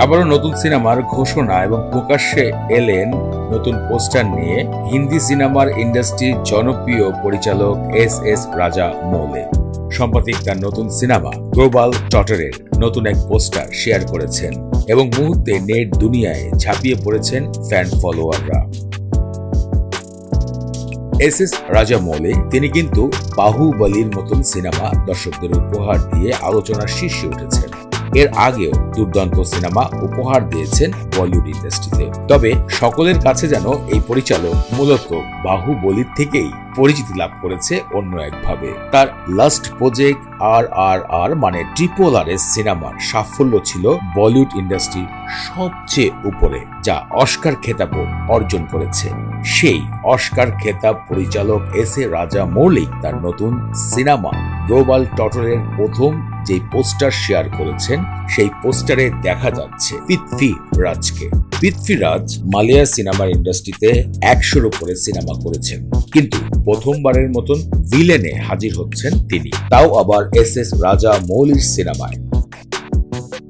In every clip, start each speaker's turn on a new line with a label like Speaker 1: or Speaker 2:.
Speaker 1: আবারও নতুন সিনেমার ঘোষণা এবং প্রকাশ্যে এলেন নতুন পোস্টার নিয়ে হিন্দি সিনেমার ইন্ডাস্ট্রির জনপ্রিয় পরিচালক এস রাজা মৌলি। সম্প্রতি তার নতুন সিনেমা গ্লোবাল টর্চারের নতুন এক পোস্টার শেয়ার করেছেন এবং মুহূর্তে নেট দুনিয়ায় ঝাঁপিয়ে পড়েছেন ফ্যান ফলোয়াররা। এস রাজা মৌলি তিনি কিন্তু বাহুবলীর মতন সিনেমা দর্শকদের উপহার দিয়ে আলোচনার শীর্ষে উঠেছেন। এর আগেও দুর্দান্ত সিনেমা উপহার দিয়েছেন বলিউড ইন্ডাস্ট্রিতে। তবে সকলের কাছে যেন এই পরিচালক মূলত বাহুবলীর থেকেই পরিচিতি লাভ করেছে অন্য একভাবে। তার লাস্ট প্রজেক্ট RRR মানে RRR সিনেমার সাফল্য ছিল বলিউড ইন্ডাস্ট্রির সবচেয়ে উপরে, যা অস্কার খেতাবও অর্জন করেছে। সেই অস্কার খেতাব পরিচালক এস রাজা মৌলি তার নতুন সিনেমা গ্লোবাল টর্চারের প্রথম যে পোস্টার শেয়ার করেছেন, সেই পোস্টারে দেখা যাচ্ছে পৃথ্বীরাজকে। পৃথ্বীরাজ মালয়া সিনেমার ইন্ডাস্ট্রিতে 100-র উপরে সিনেমা করেছেন, কিন্তু প্রথমবারের মতন ভিলেনে হাজির হচ্ছেন তিনি, তাও আবার এস রাজা মৌলির সিনেমায়।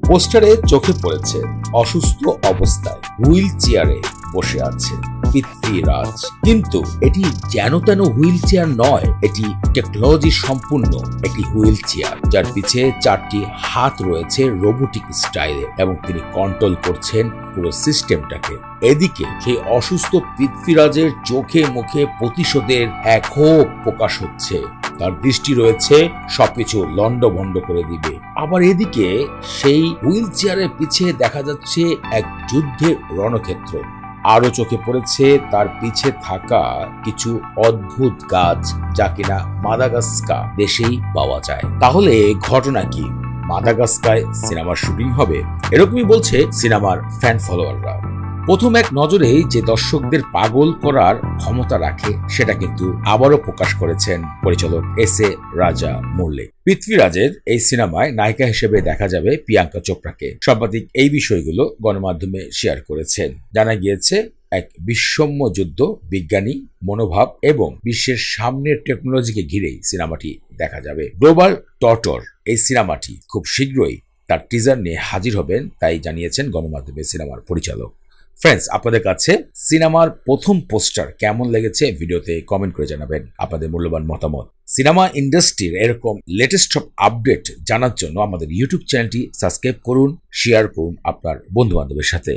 Speaker 1: পোস্টারে চোখে পড়েছে অসুস্থ অবস্থায় হুইল চেয়ারে বসে আছে পৃথ্বীরাজ, কিন্তু এটি যেন তেন হুইল চেয়ার নয়, এটি টেকনোলজি সম্পূর্ণ একটি হুইল চেয়ার, যার পিছে 4টি হাত রয়েছে রোবোটিক স্টাইলে এবং তিনি কন্ট্রোল করছেন পুরো সিস্টেমটাকে। এদিকে সেই অসুস্থ পৃথ্বীরাজের চোখে মুখে প্রতিশোধের এক ক্ষোভ প্রকাশ হচ্ছে। তার দৃষ্টি রয়েছে সবকিছু লন্ডভন্ড করে দিবে। আবার এদিকে সেই হুইল চেয়ারের পিছে দেখা যাচ্ছে এক যুদ্ধের রণক্ষেত্র। আরো চোখে পড়েছে তার পিছে থাকা কিছু অদ্ভুত গাছ, যা কিনা মাদাগাস্কার দেশেই পাওয়া যায়। তাহলে ঘটনা কি? মাদাগাস্কারে সিনেমার শুটিং হবে, এরকমই বলছে সিনেমার ফ্যান ফলোয়াররা। প্রথম এক নজরেই যে দর্শকদের পাগল করার ক্ষমতা রাখে, সেটা কিন্তু আবারও প্রকাশ করেছেন পরিচালক এস রাজা মৌলি। পৃথ্বীরাজের এই সিনেমায় নায়িকা হিসেবে দেখা যাবে প্রিয়াঙ্কা চোপড়াকে। সাংবাদিক এই বিষয়গুলো গণমাধ্যমে শেয়ার করেছেন। জানা গিয়েছে এক বিশ্বম্য যুদ্ধ, বিজ্ঞানী মনোভাব এবং বিশ্বের সামনের টেকনোলজিকে ঘিরেই সিনেমাটি দেখা যাবে। গ্লোবাল টর্চার এই সিনেমাটি খুব শীঘ্রই তার টিজার নিয়ে হাজির হবেন, তাই জানিয়েছেন গণমাধ্যমে সিনেমার পরিচালক। ফ্রেন্ডস, আপনাদের কাছে সিনেমার প্রথম পোস্টার কেমন লেগেছে ভিডিওতে কমেন্ট করে জানাবেন আপনাদের মূল্যবান মতামত। সিনেমা ইন্ডাস্ট্রির এরকম লেটেস্ট সব আপডেট জানার জন্য আমাদের ইউটিউব চ্যানেলটি সাবস্ক্রাইব করুন, শেয়ার করুন আপনার বন্ধু বান্ধবের সাথে।